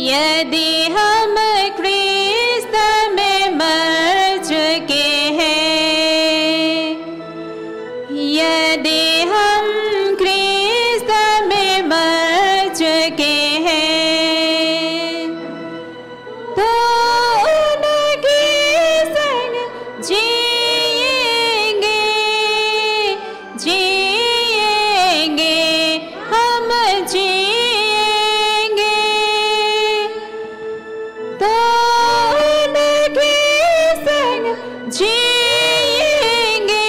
यदि हम क्रिस्त में मर चुके हैं, यदि हम क्रिस्त में मर चुके हैं, तो उनके संग जिएंगे, जिएंगे, हम जिएंगे, तो उनके संग जिएंगे,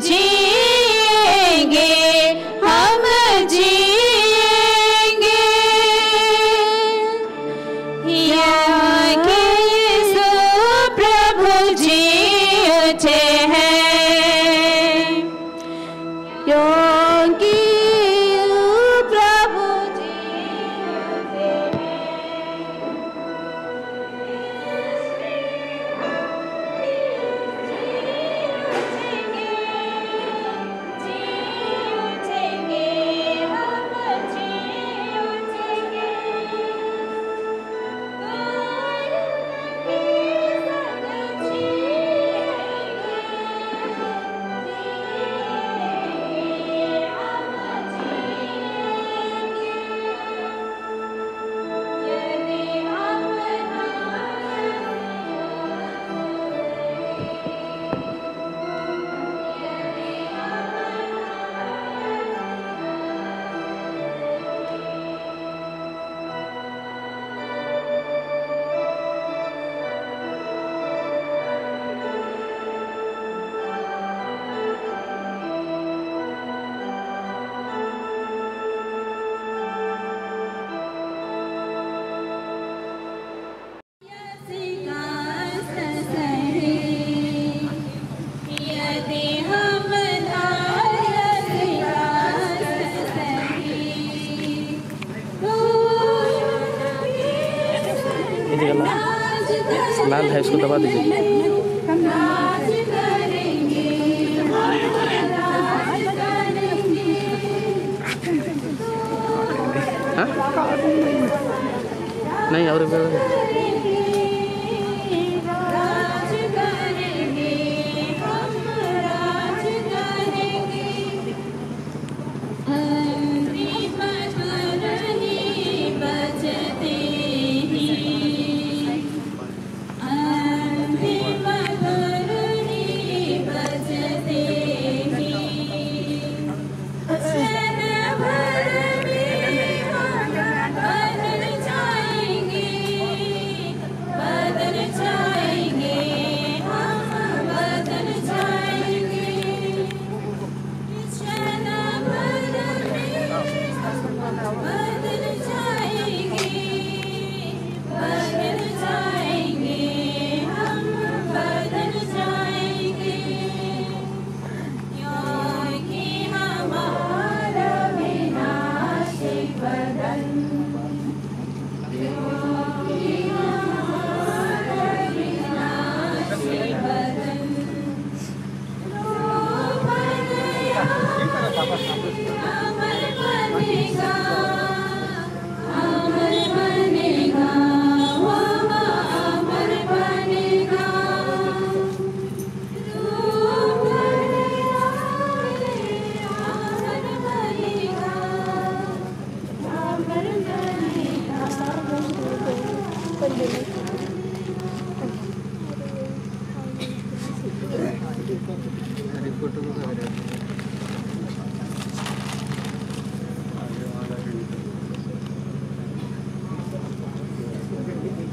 जिएंगे, हम जिएंगे। यहाँ के यीशु प्रभु जी उठे हैं, क्योंकि प्रभु जी उठे लाल है, इसको दबा दीजिए। हाँ? नहीं और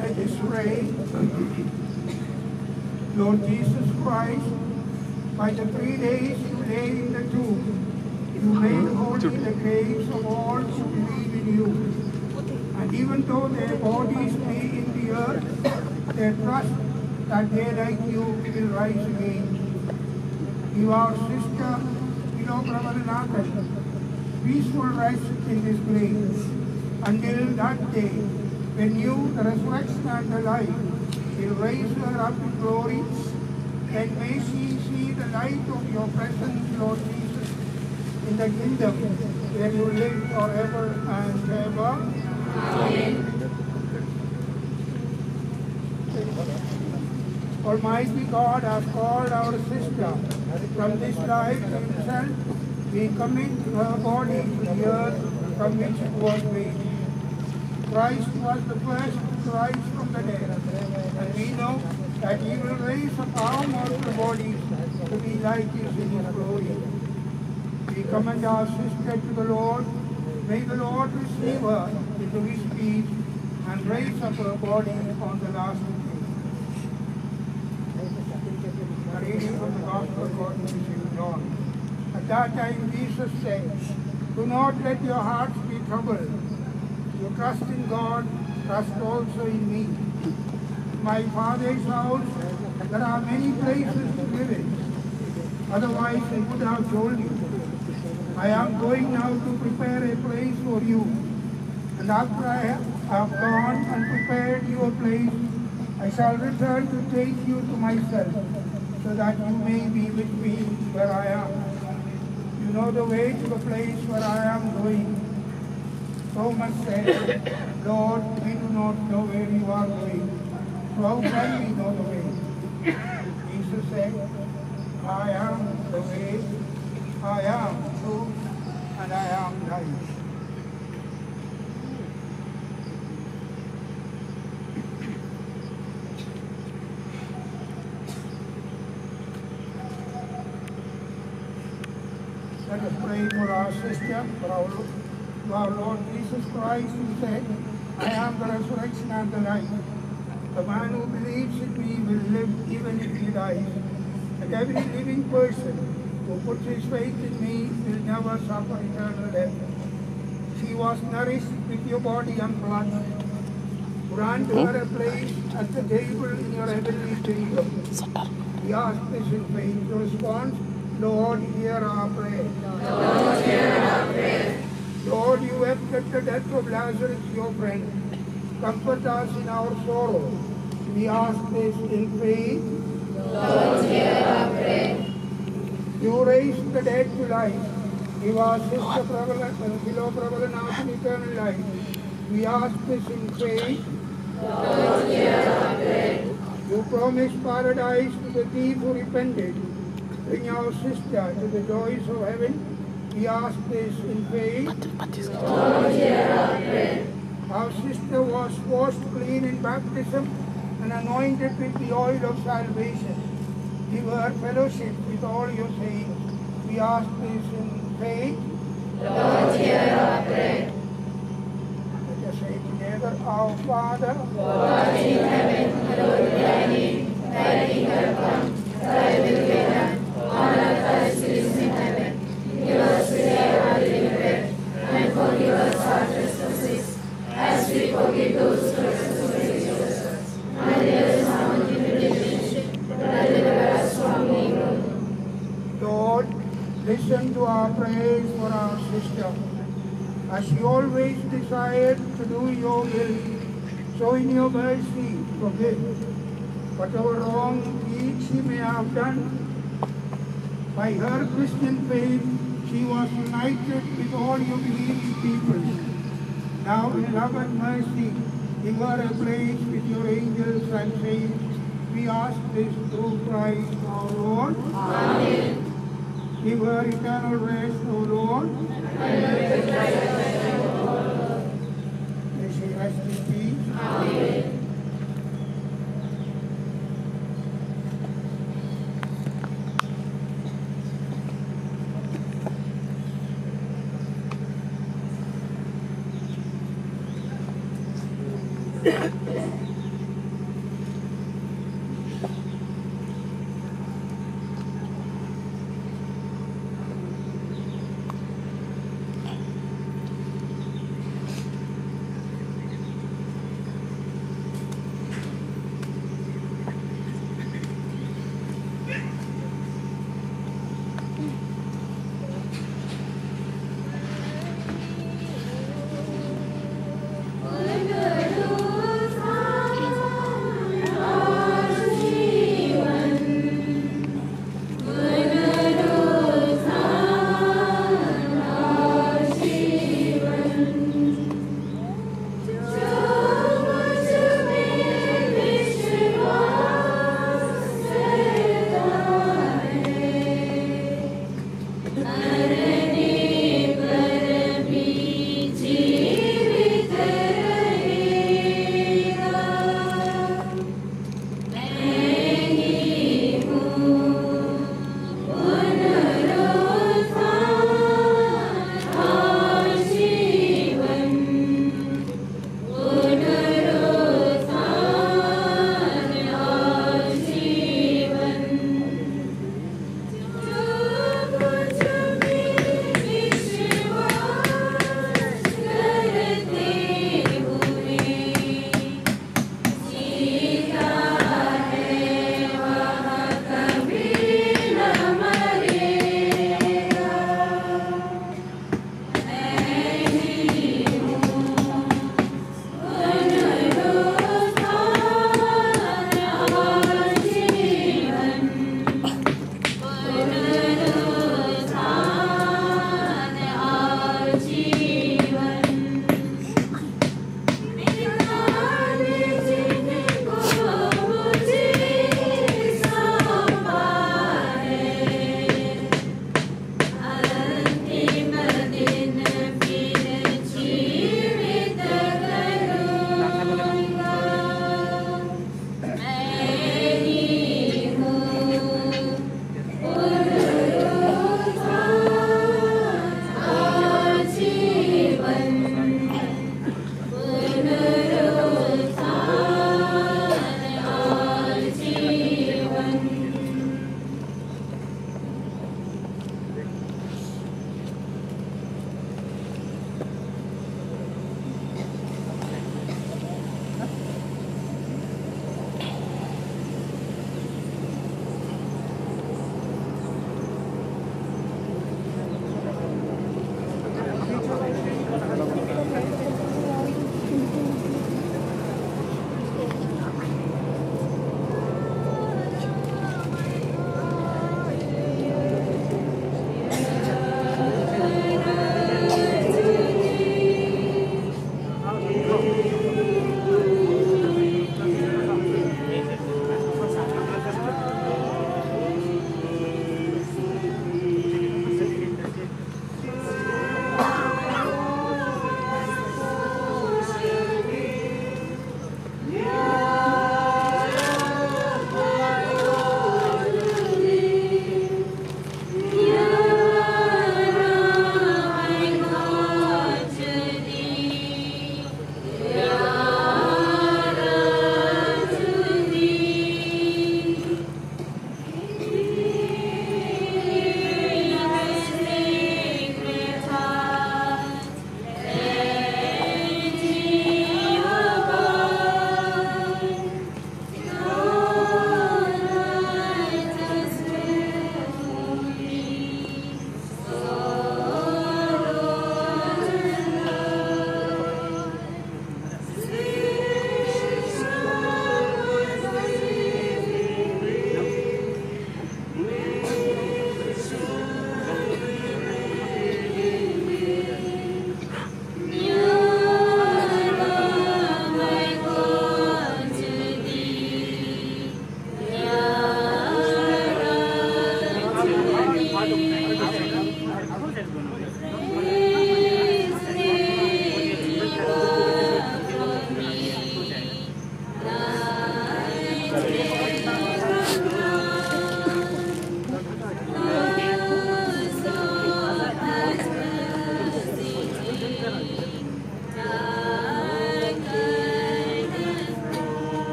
Let us pray. Lord Jesus Christ, by the 3 days you lay in the tomb, you made holy the graves of all who believe in you. And even though their bodies lay in the earth, they trust that they like you will rise again. Give our sister, Prabadanathan, peaceful rest in this place until that day when you, the resurrection and the life, will raise her up in glory. Then may she see the light of your presence, Lord Jesus, in the kingdom where you live forever and ever. Almighty God has called our sister from this life to himself. We commit her body to the earth from which it was made. Christ was the first to rise from the dead, and we know that he will raise up our mortal bodies to be like his in his glory. We commend our sister to the Lord. May the Lord receive her into his peace and raise up her body on the last day. A reading from the Gospel according to St. John. At that time Jesus said, "Do not let your hearts be troubled. You trust in God, trust also in me. In my Father's house there are many places to live in. Otherwise I would have told you. I am going now to prepare a place for you. And after I have gone and prepared you a place, I shall return to take you to myself, so that you may be with me where I am. You know the way to the place where I am going." Thomas said, "Lord, we do not know where you are going. So how can we know the way?" Jesus said, "I am the way, I am truth, and I am life." Let us pray for our sister, for our Lord Jesus Christ, who said, "I am the resurrection and the life. The man who believes in me will live even if he dies. And every living person who puts his faith in me will never suffer eternal death." She was nourished with your body and blood. Grant her a place at the table in your heavenly kingdom. We ask this in faith. The response, "Lord, hear our prayer." Lord, hear our prayer. Lord, you wept at the death of Lazarus, your friend. Comfort us in our sorrow. We ask this in faith. Lord, hear our prayer. You raised the dead to life. Give our sister Philoprebel now to eternal life. We ask this in faith. Lord, hear our prayer. You promised paradise to the thief who repented. Bring our sister to the joys of heaven. We ask this in faith. Lord, hear our prayer. Our sister was washed clean in baptism and anointed with the oil of salvation. Give her fellowship with all your saints. We ask this in faith. Lord, hear our prayer. Let us say together, Our Father, who art in heaven, hallowed be thy name. Thy kingdom come, thy will be done, on earth as it is in heaven. Give us today our daily bread, and forgive us our trespasses, as we forgive those who trespass against us. And lead us not into temptation, but deliver us from evil. Lord, listen to our prayers for our sister. As she always desired to do your will, so in your mercy forgive whatever wrong deed she may have done. By her Christian faith, she was united with all your believing people. Now in love and mercy, give her a place with your angels and saints. We ask this through Christ our Lord. Amen. Give her eternal rest, O Lord. May she rest in peace. Amen.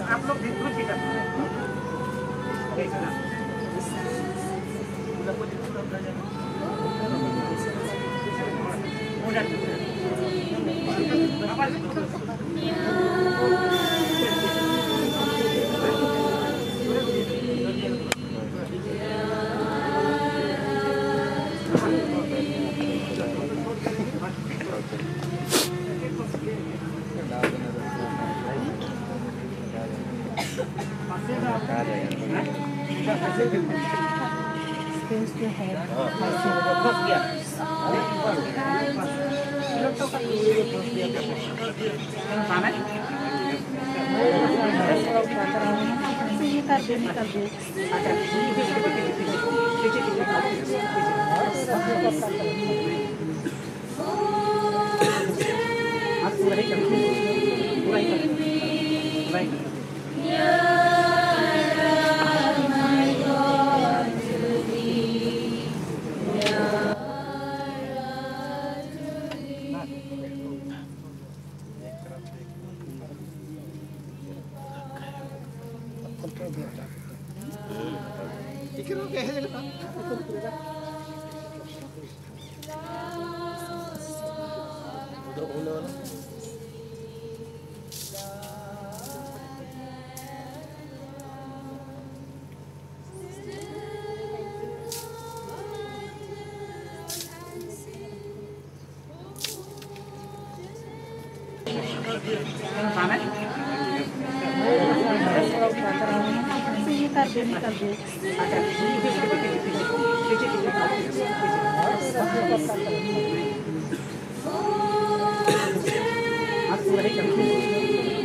आप लोग देखो ठीक है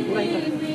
पूरा ही